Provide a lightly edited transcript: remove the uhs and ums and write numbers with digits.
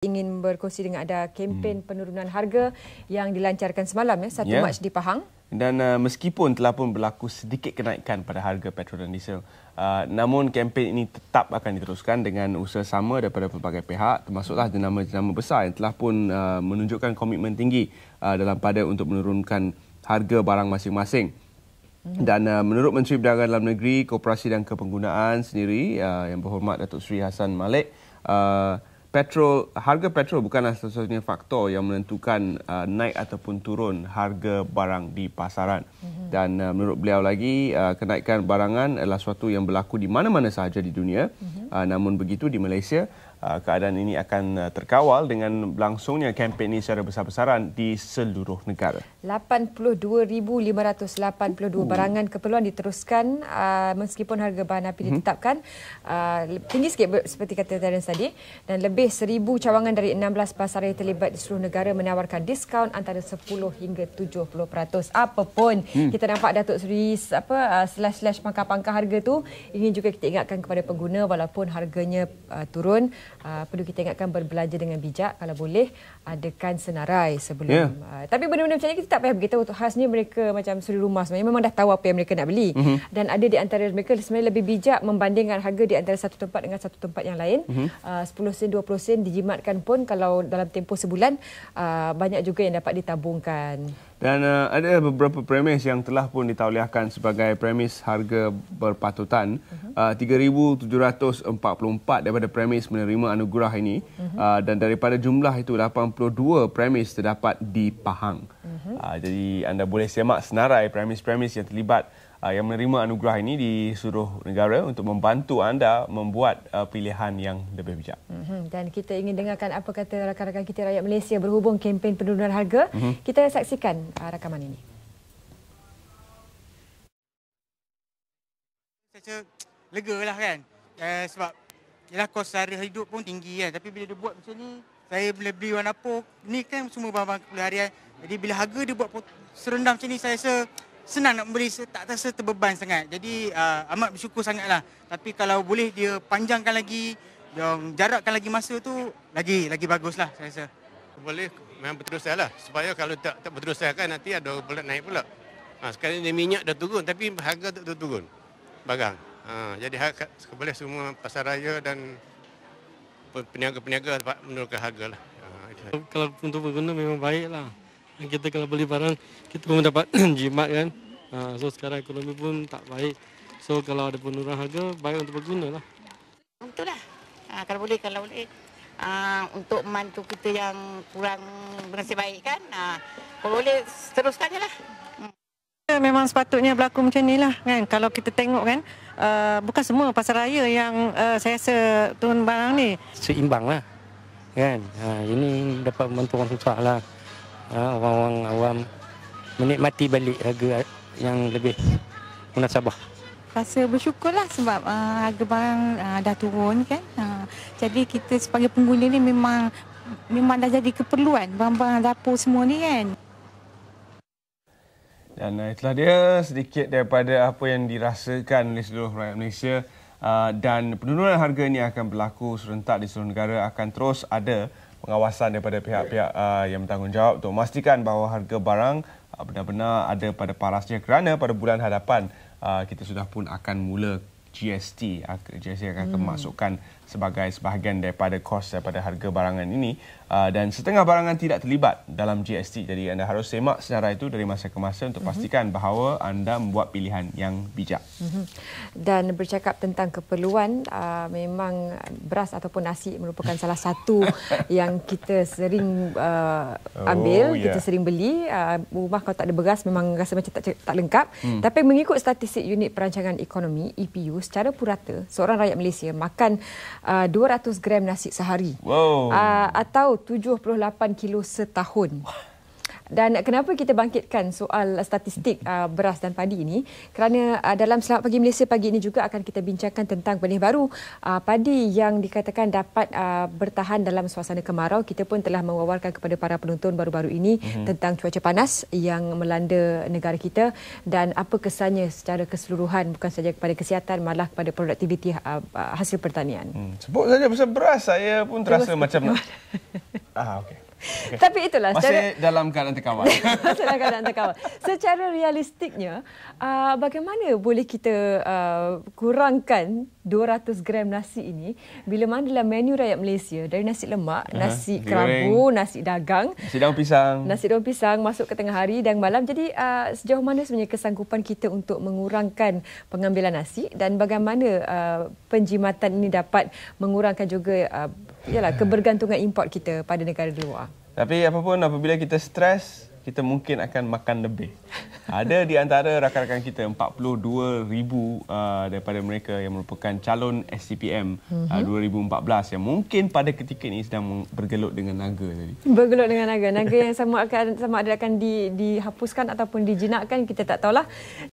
Ingin berkongsi dengan ada kempen penurunan harga yang dilancarkan semalam 1 Mac di Pahang. Dan meskipun telah pun berlaku sedikit kenaikan pada harga petrol dan diesel, namun kempen ini tetap akan diteruskan dengan usaha sama daripada pelbagai pihak, termasuklah jenama-jenama besar yang telah pun menunjukkan komitmen tinggi dalam pada untuk menurunkan harga barang masing-masing. Dan menurut Menteri Perdagangan Dalam Negeri, Koperasi dan Kepenggunaan sendiri, yang berhormat Datuk Seri Hassan Malik, harga petrol bukanlah satu-satunya faktor yang menentukan naik ataupun turun harga barang di pasaran. Dan menurut beliau lagi, kenaikan barangan adalah sesuatu yang berlaku di mana-mana sahaja di dunia. Namun begitu di Malaysia, keadaan ini akan terkawal dengan berlangsungnya kempen ini secara besar-besaran di seluruh negara. 82,582 barangan keperluan diteruskan meskipun harga bahan api ditetapkan tinggi sikit seperti kata Terence tadi, dan lebih 1,000 cawangan dari 16 pasar yang terlibat di seluruh negara menawarkan diskaun antara 10 hingga 70%. Apapun kita nampak Datuk Seri slash pangkah-pangkah harga tu, ini juga kita ingatkan kepada pengguna walaupun harganya turun, perlu kita ingatkan berbelanja dengan bijak, kalau boleh adakan senarai sebelum. Tapi benda-benda macam ni kita tak payah beritahu, khasnya mereka macam suri rumah sebenarnya memang dah tahu apa yang mereka nak beli. Dan ada di antara mereka sebenarnya lebih bijak membandingkan harga di antara satu tempat dengan satu tempat yang lain. 10 sen, 20 sen dijimatkan pun kalau dalam tempoh sebulan, banyak juga yang dapat ditabungkan. Dan ada beberapa premis yang telah pun ditauliahkan sebagai premis harga berpatutan. 3,744 daripada premis menerima anugerah ini. Dan daripada jumlah itu, 82 premis terdapat di Pahang. Jadi anda boleh semak senarai premis-premis yang terlibat yang menerima anugerah ini di seluruh negara untuk membantu anda membuat pilihan yang lebih bijak. Dan kita ingin dengarkan apa kata rakan-rakan kita rakyat Malaysia berhubung kempen penurunan harga. Kita saksikan rakaman ini. Saya lega lah kan, sebab yalah kos sara hidup pun tinggi kan. Tapi bila dia buat macam ni, saya boleh beli warna apa, ni kan semua barang-barang keperluan harian. Jadi bila harga dia buat serendah macam ni, saya rasa senang nak membeli, tak terasa terbeban sangat. Jadi amat bersyukur sangatlah. Tapi kalau boleh dia panjangkan lagi, dia jarakkan lagi masa tu, lagi baguslah saya rasa. Boleh memang berterusan lah. Supaya kalau tak berterusan kan nanti ada pula naik pula. Sekarang ni minyak dah turun tapi harga tak turun barang. Jadi boleh semua pasaraya dan peniaga-peniaga dapat menurunkan harga lah. Kalau untuk pengguna memang baik lah. Kita kalau beli barang, kita pun dapat jimat kan. So sekarang ekonomi pun tak baik. So kalau ada penurunan harga, baik untuk pengguna lah. Itulah. Kalau boleh untuk membantu kita yang kurang bernasib baik kan. Kalau boleh teruskan je lah. Memang sepatutnya berlaku macam ni lah kan. Kalau kita tengok kan, bukan semua pasaraya yang saya rasa turun barang ni. Seimbang lah kan. Ini dapat membantu orang susah lah. Orang-orang awam menikmati balik harga yang lebih munasabah. Rasa bersyukurlah sebab harga barang dah turun kan. Jadi kita sebagai pengguna ni memang dah jadi keperluan barang-barang dapur semua ni kan. Dan itulah dia sedikit daripada apa yang dirasakan oleh seluruh rakyat Malaysia. Dan penurunan harga ini akan berlaku serentak di seluruh negara, akan terus ada pengawasan daripada pihak-pihak yang bertanggungjawab untuk memastikan bahawa harga barang benar-benar ada pada parasnya, kerana pada bulan hadapan kita sudah pun akan mula GST. GST akan memasukkan sebagai sebahagian daripada kos daripada harga barangan ini, dan setengah barangan tidak terlibat dalam GST. Jadi anda harus semak senarai itu dari masa ke masa untuk pastikan bahawa anda membuat pilihan yang bijak. Dan bercakap tentang keperluan, memang beras ataupun nasi merupakan salah satu yang kita sering ambil, kita sering beli. Rumah kalau tak ada beras memang rasa macam tak lengkap. Tapi mengikut statistik Unit Perancangan Ekonomi EPU, secara purata seorang rakyat Malaysia makan 200 gram nasi sehari, atau 78 kilo setahun. Dan kenapa kita bangkitkan soal statistik beras dan padi ini? Kerana dalam Selamat Pagi Malaysia pagi ini juga akan kita bincangkan tentang benih baru padi yang dikatakan dapat bertahan dalam suasana kemarau. Kita pun telah mewawarkan kepada para penonton baru-baru ini tentang cuaca panas yang melanda negara kita dan apa kesannya secara keseluruhan, bukan saja kepada kesihatan, malah kepada produktiviti hasil pertanian. Sebut saja pasal beras, saya pun terasa macam nak... okey. Okay. Tapi itulah masih dalam keadaan terkawal. Masih dalam keadaan terkawal. Secara realistiknya, bagaimana boleh kita kurangkan 200 gram nasi ini bila mana dalam menu rakyat Malaysia dari nasi lemak, nasi kerabu, nasi dagang, nasi daun pisang masuk ke tengah hari dan malam. Jadi sejauh mana sebenarnya kesanggupan kita untuk mengurangkan pengambilan nasi dan bagaimana penjimatan ini dapat mengurangkan juga kebergantungan import kita pada negara di luar. Tapi apapun, apabila kita stres, kita mungkin akan makan lebih. Ada di antara rakan-rakan kita 42,000 daripada mereka yang merupakan calon SCPM 2014 yang mungkin pada ketika ini sedang bergelut dengan naga tadi. Bergelut dengan naga. Naga yang sama ada akan dihapuskan ataupun dijinakkan, kita tak tahulah.